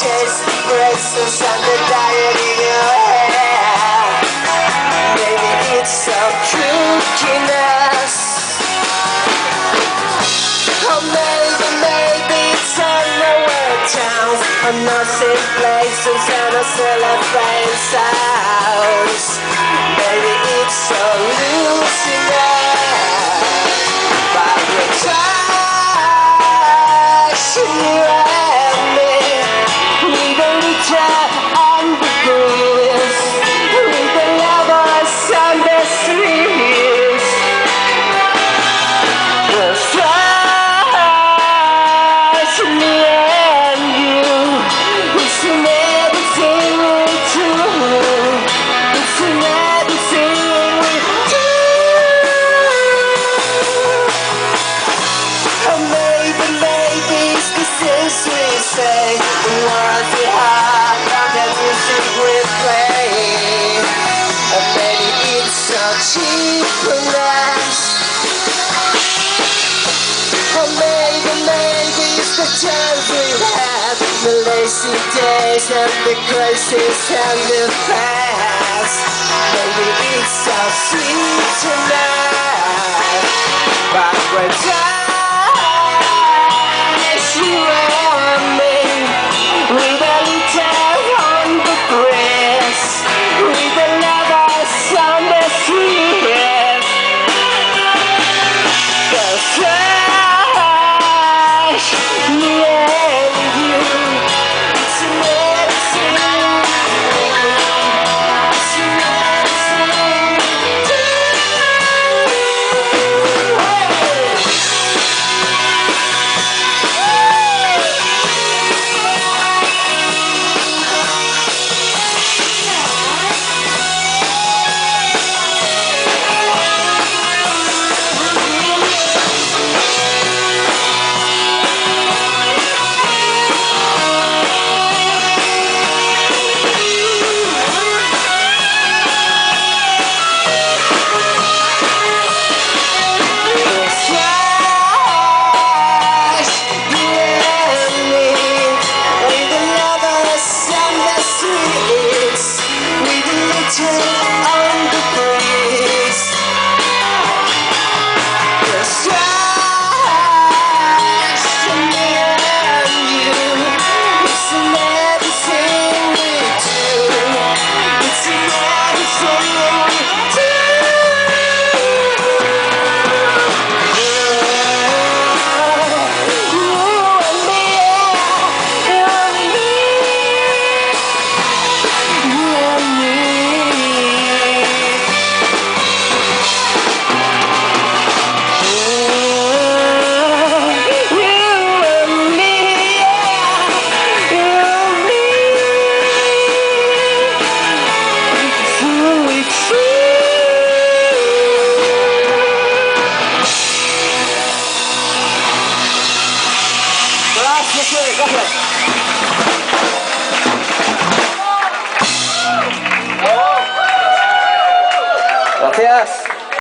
chase the bracelets and the diet in your hair. Maybe it's some kookiness, or maybe it's a nowhere town, a nothing places and a cellophane sounds. Maybe it's so hallucinate, but we're touching you and me. We don't return on the breeze, with the lovers on the streets. The stars in me and you, it's in everything we do. It's in everything we do. Or maybe it's the things we say, we want the heart of the music we play. Or maybe it's so cheapness. Or maybe it's the chance we had, the lazy days and the crisis and the past. Maybe it's so sweet tonight, but we're tired, you and me, with a little on the breeze, with the lovers on the street. The flash, me and you, it's in everything we do. It's in everything we do. Gracias.